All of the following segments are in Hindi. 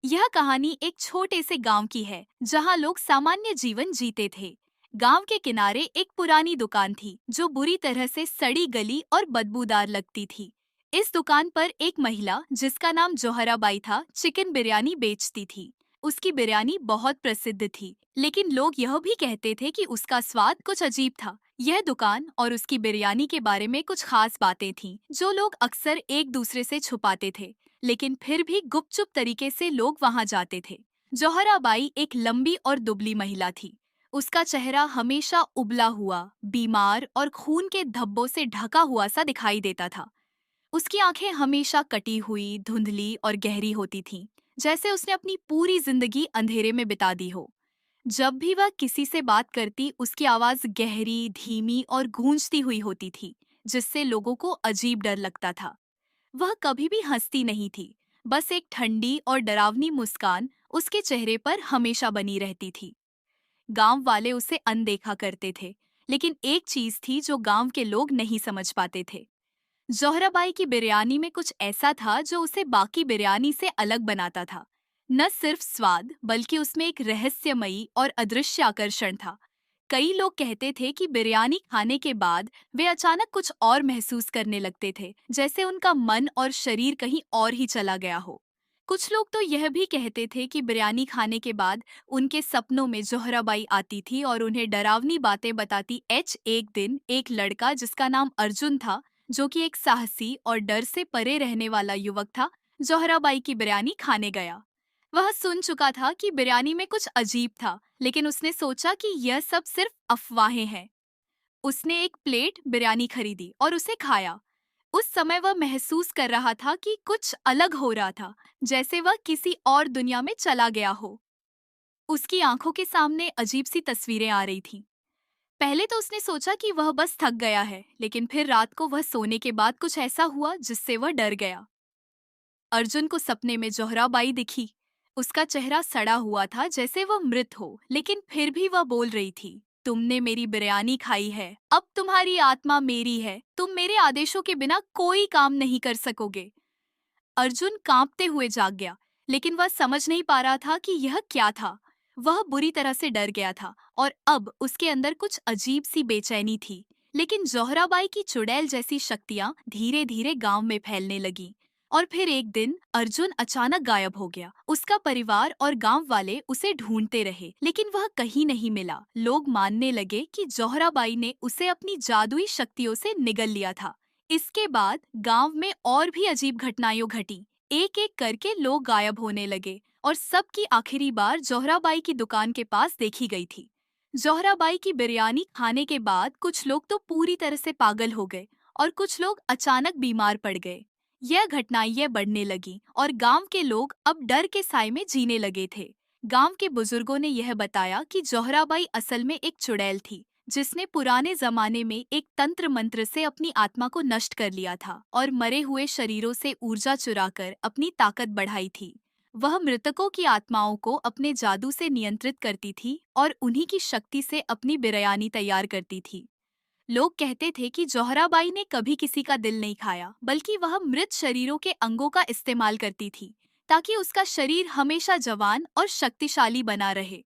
यह कहानी एक छोटे से गांव की है जहां लोग सामान्य जीवन जीते थे। गांव के किनारे एक पुरानी दुकान थी जो बुरी तरह से सड़ी गली और बदबूदार लगती थी। इस दुकान पर एक महिला जिसका नाम जोहराबाई था चिकन बिरयानी बेचती थी। उसकी बिरयानी बहुत प्रसिद्ध थी, लेकिन लोग यह भी कहते थे कि उसका स्वाद कुछ अजीब था। यह दुकान और उसकी बिरयानी के बारे में कुछ खास बातें थीं, जो लोग अक्सर एक दूसरे से छुपाते थे, लेकिन फिर भी गुपचुप तरीके से लोग वहां जाते थे। जौहराबाई एक लंबी और दुबली महिला थी। उसका चेहरा हमेशा उबला हुआ, बीमार और खून के धब्बों से ढका हुआ सा दिखाई देता था। उसकी आंखें हमेशा कटी हुई, धुंधली और गहरी होती थीं, जैसे उसने अपनी पूरी जिंदगी अंधेरे में बिता दी हो। जब भी वह किसी से बात करती, उसकी आवाज गहरी, धीमी और गूंजती हुई होती थी, जिससे लोगों को अजीब डर लगता था। वह कभी भी हंसती नहीं थी, बस एक ठंडी और डरावनी मुस्कान उसके चेहरे पर हमेशा बनी रहती थी। गांव वाले उसे अनदेखा करते थे, लेकिन एक चीज थी जो गांव के लोग नहीं समझ पाते थे। जोहराबाई की बिरयानी में कुछ ऐसा था जो उसे बाकी बिरयानी से अलग बनाता था। न सिर्फ स्वाद, बल्कि उसमें एक रहस्यमयी और अदृश्य आकर्षण था। कई लोग कहते थे कि बिरयानी खाने के बाद वे अचानक कुछ और महसूस करने लगते थे, जैसे उनका मन और शरीर कहीं और ही चला गया हो। कुछ लोग तो यह भी कहते थे कि बिरयानी खाने के बाद उनके सपनों में जोहराबाई आती थी और उन्हें डरावनी बातें बताती। एक दिन एक लड़का जिसका नाम अर्जुन था, जो कि एक साहसी और डर से परे रहने वाला युवक था, जोहराबाई की बिरयानी खाने गया। वह सुन चुका था कि बिरयानी में कुछ अजीब था, लेकिन उसने सोचा कि यह सब सिर्फ अफवाहें हैं। उसने एक प्लेट बिरयानी खरीदी और उसे खाया। उस समय वह महसूस कर रहा था कि कुछ अलग हो रहा था, जैसे वह किसी और दुनिया में चला गया हो। उसकी आंखों के सामने अजीब सी तस्वीरें आ रही थीं। पहले तो उसने सोचा कि वह बस थक गया है, लेकिन फिर रात को वह सोने के बाद कुछ ऐसा हुआ जिससे वह डर गया। अर्जुन को सपने में जोहराबाई दिखी। उसका चेहरा सड़ा हुआ था, जैसे वह मृत हो, लेकिन फिर भी वह बोल रही थी, तुमने मेरी बिरयानी खाई है, अब तुम्हारी आत्मा मेरी है, तुम मेरे आदेशों के बिना कोई काम नहीं कर सकोगे। अर्जुन कांपते हुए जाग गया, लेकिन वह समझ नहीं पा रहा था कि यह क्या था। वह बुरी तरह से डर गया था और अब उसके अंदर कुछ अजीब सी बेचैनी थी। लेकिन जोहराबाई की चुड़ैल जैसी शक्तियां धीरे धीरे गांव में फैलने लगी। और फिर एक दिन अर्जुन अचानक गायब हो गया। उसका परिवार और गांव वाले उसे ढूंढते रहे, लेकिन वह कहीं नहीं मिला। लोग मानने लगे कि जोहराबाई ने उसे अपनी जादुई शक्तियों से निगल लिया था। इसके बाद गांव में और भी अजीब घटनाएं घटी। एक एक करके लोग गायब होने लगे और सबकी आखिरी बार जोहराबाई की दुकान के पास देखी गई थी। जोहराबाई की बिरयानी खाने के बाद कुछ लोग तो पूरी तरह से पागल हो गए और कुछ लोग अचानक बीमार पड़ गए। यह घटनाएं बढ़ने लगी और गांव के लोग अब डर के साए में जीने लगे थे। गांव के बुजुर्गों ने यह बताया कि जोहराबाई असल में एक चुड़ैल थी, जिसने पुराने जमाने में एक तंत्र मंत्र से अपनी आत्मा को नष्ट कर लिया था और मरे हुए शरीरों से ऊर्जा चुराकर अपनी ताकत बढ़ाई थी। वह मृतकों की आत्माओं को अपने जादू से नियंत्रित करती थी और उन्हीं की शक्ति से अपनी बिरयानी तैयार करती थी। लोग कहते थे कि जोहराबाई ने कभी किसी का दिल नहीं खाया, बल्कि वह मृत शरीरों के अंगों का इस्तेमाल करती थी, ताकि उसका शरीर हमेशा जवान और शक्तिशाली बना रहे।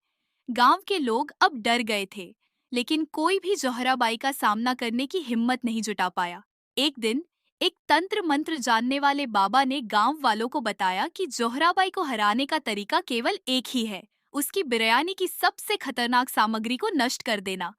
गांव के लोग अब डर गए थे, लेकिन कोई भी जोहराबाई का सामना करने की हिम्मत नहीं जुटा पाया। एक दिन एक तंत्र मंत्र जानने वाले बाबा ने गांव वालों को बताया कि जोहराबाई को हराने का तरीका केवल एक ही है, उसकी बिरयानी की सबसे खतरनाक सामग्री को नष्ट कर देना।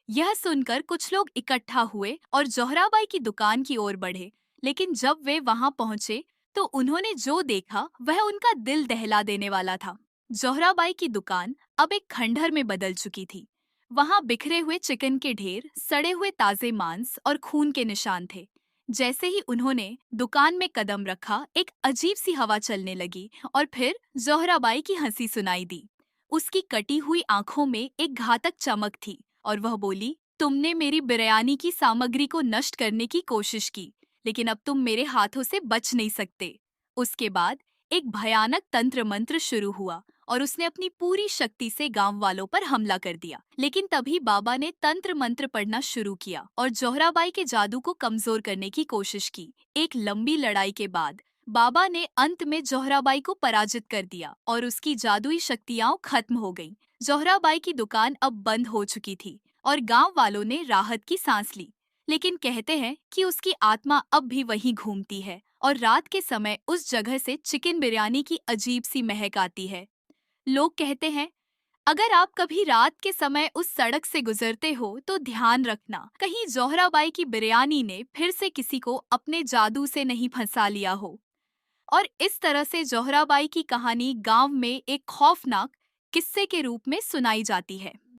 यह सुनकर कुछ लोग इकट्ठा हुए और जोहराबाई की दुकान की ओर बढ़े, लेकिन जब वे वहां पहुंचे तो उन्होंने जो देखा वह उनका दिल दहला देने वाला था। जोहराबाई की दुकान अब एक खंडहर में बदल चुकी थी। वहां बिखरे हुए चिकन के ढेर, सड़े हुए ताजे मांस और खून के निशान थे। जैसे ही उन्होंने दुकान में कदम रखा, एक अजीब सी हवा चलने लगी और फिर जोहराबाई की हंसी सुनाई दी। उसकी कटी हुई आंखों में एक घातक चमक थी और वह बोली, तुमने मेरी बिरयानी की सामग्री को नष्ट करने की कोशिश की, लेकिन अब तुम मेरे हाथों से बच नहीं सकते। उसके बाद एक भयानक तंत्र मंत्र शुरू हुआ और उसने अपनी पूरी शक्ति से गांव वालों पर हमला कर दिया। लेकिन तभी बाबा ने तंत्र मंत्र पढ़ना शुरू किया और जोहराबाई के जादू को कमजोर करने की कोशिश की। एक लंबी लड़ाई के बाद बाबा ने अंत में जोहराबाई को पराजित कर दिया और उसकी जादुई शक्तियां खत्म हो गईं। जोहराबाई की दुकान अब बंद हो चुकी थी और गांव वालों ने राहत की सांस ली। लेकिन कहते हैं कि उसकी आत्मा अब भी वहीं घूमती है और रात के समय उस जगह से चिकन बिरयानी की अजीब सी महक आती है। लोग कहते हैं, अगर आप कभी रात के समय उस सड़क से गुजरते हो तो ध्यान रखना, कहीं जोहराबाई की बिरयानी ने फिर से किसी को अपने जादू से नहीं फंसा लिया हो। और इस तरह से जोहराबाई की कहानी गांव में एक खौफनाक किस्से के रूप में सुनाई जाती है।